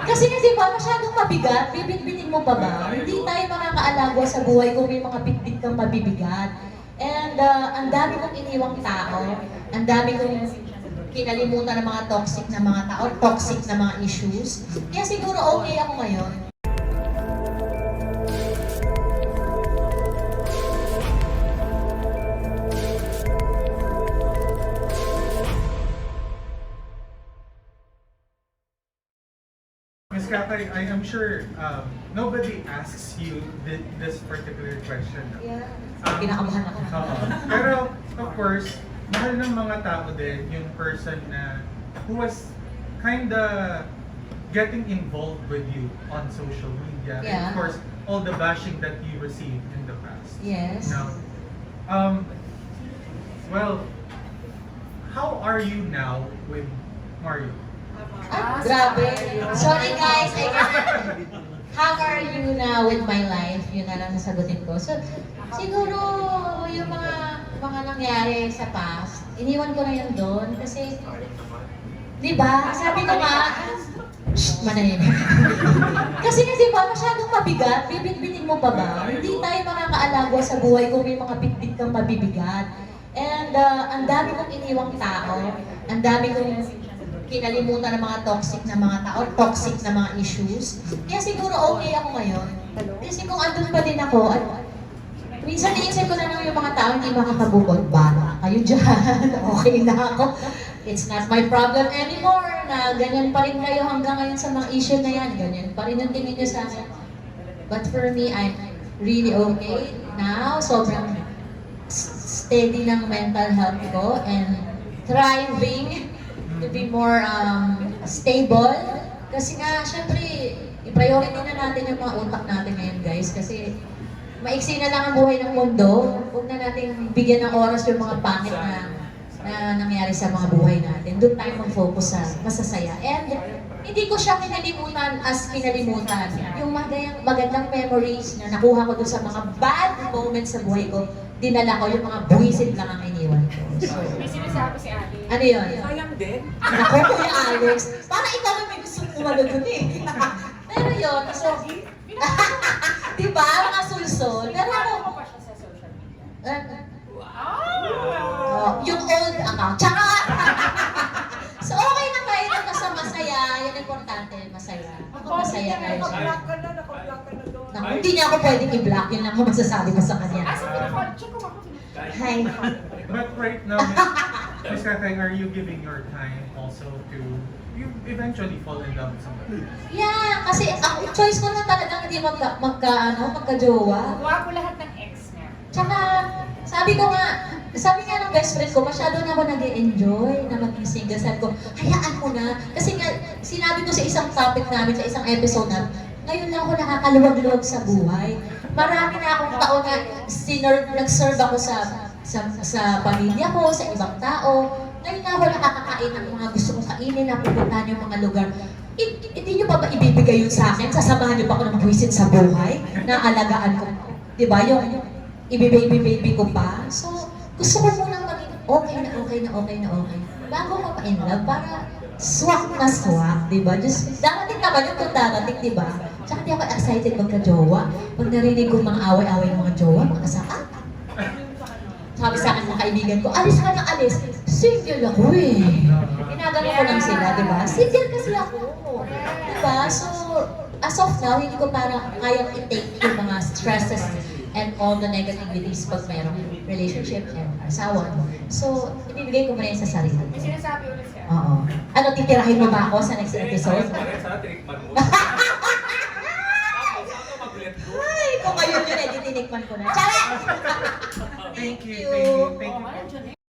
Kasi ba, masyadong mabigat, bibit-bitin mo pa ba? Hindi tayo makakaalaga sa buhay kung may mga bit-bit kang mabibigat. And ang dami kong iniwang tao, ang dami kong kinalimutan ng mga toxic na mga tao, toxic na mga issues. Kaya siguro okay ako ngayon. Ms. Kakay, I am sure nobody asks you this particular question. Yeah. Kinakabahan ako. Pero, of course, mahal ng mga tao din yung person na who was kinda getting involved with you on social media. And Yeah. of course, all the bashing that you received in the past. Yes. Now, well, how are you now with Mario? Grabe. Sorry guys, how are you now with my life? Yun na lang nasagutin ko. So, siguro yung mga nangyari sa past, iniwan ko na yun doon kasi, di ba, sabi ko nga, manahimik. Kasi ba, masyadong mabigat, bibit-bitin mo pa ba? Hindi tayo makakaalaga sa buhay kung may mga bit-bit kang mabibigat. And ang dami kong iniwang tao, ang dami kong kinalimutan ng mga toxic na mga tao, toxic na mga issues. Kaya siguro okay ako ngayon. Kasi kung andun pa din ako, minsan iisip ko na lang yung mga tao hindi makakabukod. Bala kayo dyan. Okay na ako. It's not my problem anymore na ganyan pa rin kayo hanggang ngayon sa mga issue na yan. Ganyan pa rin ang tingin nyo sa akin. But for me, I'm really okay now. Sobrang steady ng mental health ko and thriving to be more stable. Kasi nga, syempre, i-priority na natin yung mga utak natin ngayon, guys. Kasi maiksi na lang ang buhay ng mundo. Huwag na natin bigyan ng oras yung mga pangit na nangyari sa mga buhay natin. Doon tayo mag-focus sa masasaya. And hindi ko siya kinalimutan as kinalimutan. Yung magandang memories na nakuha ko doon sa mga bad moments sa buhay ko, dinala ko yung mga buwisit lang ang iniwan ko. So, May sinasabi si Ate. ano yun? Sayang din. Ako, Kuya Alex. Para ikaw may gusto kumalo dun eh. Pero yun, so, di ba, mga sulsol. Pero Ano ako, mo pa siya sa social media? yung old account. Tsaka! So, okay na kayo na basta masaya. Yan importante, masaya. Ako masaya kayo siya. Naka-block ka na doon. Naku, hindi niya ako pwedeng i-block. Yun lang ako masasabi ko sa kanya. Ah, sige, check ko ako. Hi. But right now, Ms. Kakay, are you giving your time also to you eventually fall in love with somebody? Yeah, kasi ang choice ko na talagang hindi magka-jowa. Kuha ko lahat ng ex niya. Tsaka, sabi nga ng best friend ko, masyado na ako nag-e-enjoy na maging single. Sabi ko, hayaan mo na. Kasi nga, sinabi ko sa isang topic namin, sa isang episode na, ngayon lang ako nakakaluwag-luwag sa buhay. Marami na akong taon na nag-serve ako sa pamilya ko, sa ibang tao. Ngayon na ako nakakakain ng mga gusto kong kainin, napupuntahan yung mga lugar. Hindi nyo pa ba ibibigay yun sa akin? Sasamahan nyo pa ako ng buwisit sa buhay? Na alagaan ko. Diba? Yung i-baby ko pa. So, gusto ko munang maging okay na okay. Bago ko pa-in love, para swak na swak, diba? Just, darating naman yung kung darating, diba? Tsaka di ako excited magka-jowa. Pag narinig ko mga away-away ng mga jowa, mga saka. Sabi sa akin ng kaibigan ko, alis ka na alis. Single ako eh. Ginagano ko lang sila, diba? Single kasi ako. Diba? So, as of now, hindi ko parang kayang i-take yung mga stresses and all the negativities pag mayroong relationship and asawa. So, ibibigay ko muna yan sa sarili. May sinasabi ulit siya. Oo. Ano, titirahin mo ba ako sa next episode? Ay, kung kayo yun eh, titinikman ko na. Tara! Thank you. Oh, ano dyan eh?